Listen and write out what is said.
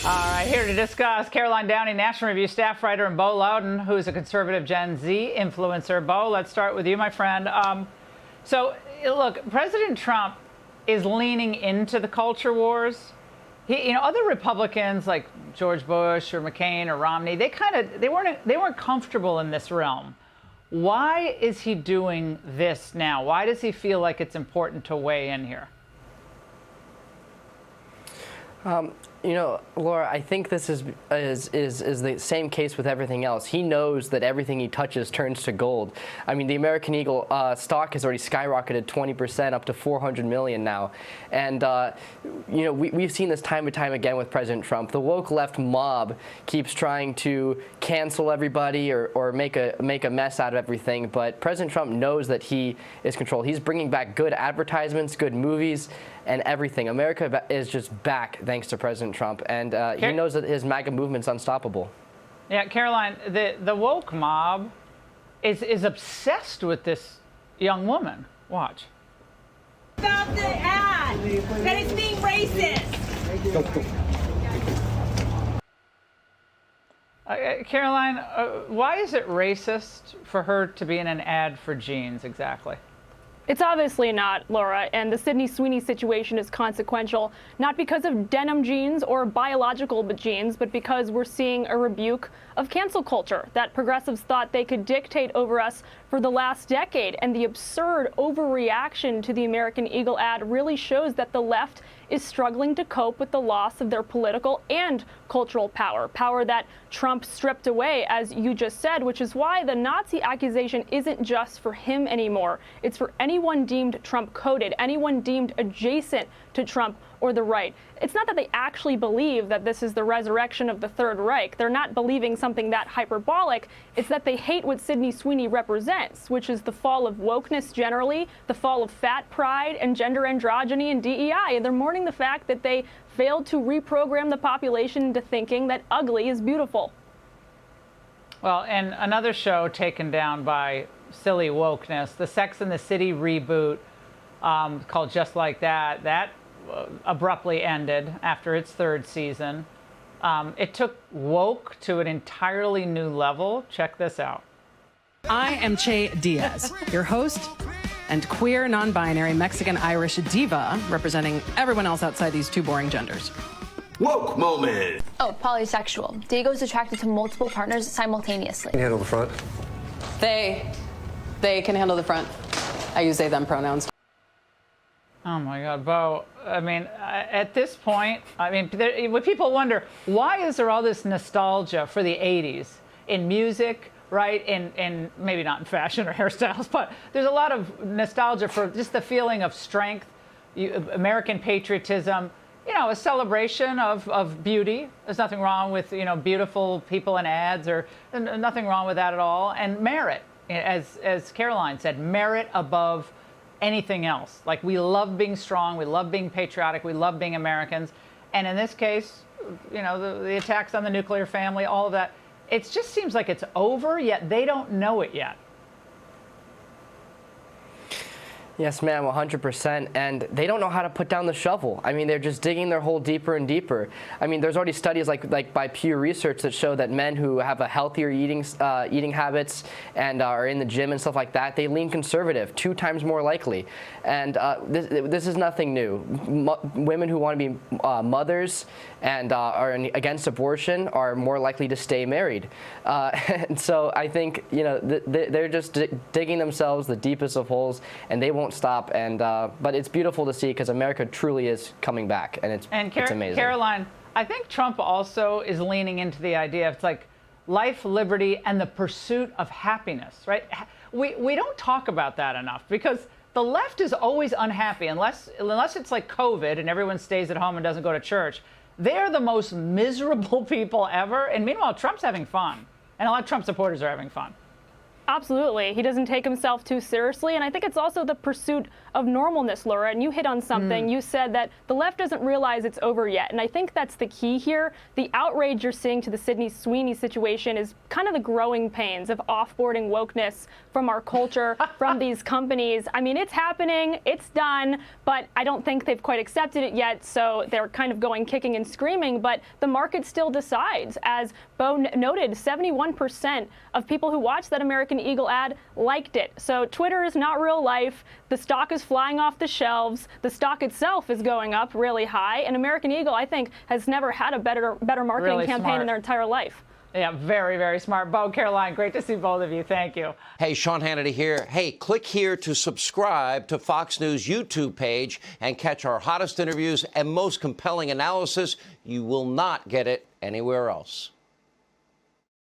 All right, here to discuss, Caroline Downey, National Review staff writer, and Bo Loudon, who's a conservative Gen Z influencer. Bo, let's start with you, my friend. So, look, President Trump is leaning into the culture wars. Other Republicans like George Bush or McCain or Romney, they weren't comfortable in this realm. Why is he doing this now? Why does he feel like it's important to weigh in here? Laura, I think this is the same case with everything else. He knows that everything he touches turns to gold. I mean, the American Eagle stock has already skyrocketed 20% up to 400 million now. And, we've seen this time and time again with President Trump. The woke left mob keeps trying to cancel everybody or make a mess out of everything. But President Trump knows that he is controlled. He's bringing back good advertisements, good movies, and everything. America is just back thanks to President Trump, and he knows that his MAGA movement's unstoppable. Yeah, Caroline, the woke mob is obsessed with this young woman. Watch. About the ad that is being racist. Caroline, why is it racist for her to be in an ad for jeans exactly? It's obviously not, Laura, and the Sydney Sweeney situation is consequential, not because of denim jeans or biological jeans, but because we're seeing a rebuke of cancel culture that progressives thought they could dictate over us for the last decade. And the absurd overreaction to the American Eagle ad really shows that the left is struggling to cope with the loss of their political and cultural power that Trump stripped away, as you just said, which is why the Nazi accusation isn't just for him anymore. It's for anyone deemed Trump-coded, anyone deemed adjacent to Trump or the right. It's not that they actually believe that this is the resurrection of the Third Reich. They're not believing something that hyperbolic. It's that they hate what Sydney Sweeney represents, which is the fall of wokeness generally, the fall of fat pride and gender androgyny and DEI. And they're mourning the fact that they failed to reprogram the population into thinking that ugly is beautiful. Well, and another show taken down by silly wokeness, the Sex and the City reboot called Just Like That, abruptly ended after its third season. It took woke to an entirely new level. Check this out. I am Che Diaz, your host and queer, non-binary, Mexican-Irish diva representing everyone else outside these two boring genders. Woke moment. Oh, polysexual. Diego's attracted to multiple partners simultaneously. Can you handle the front? They can handle the front. I use they, them pronouns. Oh my God, Bo. I mean, at this point, when people wonder, why is there all this nostalgia for the 80s in music, right? In maybe not in fashion or hairstyles, but there's a lot of nostalgia for just the feeling of strength, American patriotism, a celebration of beauty. There's nothing wrong with, beautiful people in ads, or nothing wrong with that at all. And merit, as Caroline said, merit above anything else. Like, we love being strong, we love being patriotic, we love being Americans. And in this case, the attacks on the nuclear family, all of that, it just seems like it's over, yet they don't know it yet. Yes, ma'am, 100%. And they don't know how to put down the shovel. I mean, they're just digging their hole deeper and deeper. I mean, there's already studies like by Pew Research that show that men who have a healthier eating habits and are in the gym and stuff like that, they lean conservative 2 times more likely. And this is nothing new. Women who want to be mothers and are against abortion are more likely to stay married. And so I think, they're just digging themselves the deepest of holes, and they won't stop. And but it's beautiful to see, because America truly is coming back, and it's amazing. Caroline, I think Trump also is leaning into the idea of, it's like life, liberty, and the pursuit of happiness, right? We don't talk about that enough, because the left is always unhappy unless it's like COVID and everyone stays at home and doesn't go to church. They're the most miserable people ever. And meanwhile, Trump's having fun, and a lot of Trump supporters are having fun. Absolutely. He doesn't take himself too seriously. And I think it's also the pursuit of normalness, Laura. And you hit on something. You said that the left doesn't realize it's over yet. And I think that's the key here. The outrage you're seeing to the Sydney Sweeney situation is kind of the growing pains of offboarding wokeness from our culture, from these companies. I mean, it's happening. It's done. But I don't think they've quite accepted it yet. So they're kind of going kicking and screaming. But the market still decides. As Bo noted, 71% of people who watched that American Eagle ad liked it. So Twitter is not real life. The stock is flying off the shelves. The stock itself is going up really high. And American Eagle, I think, has never had a better marketing Really campaign smart. in their entire life. Yeah, very, very smart. Bo, Caroline, great to see both of you. Thank you. Hey, Sean Hannity here. Hey, click here to subscribe to Fox News YouTube page and catch our hottest interviews and most compelling analysis. You will not get it anywhere else.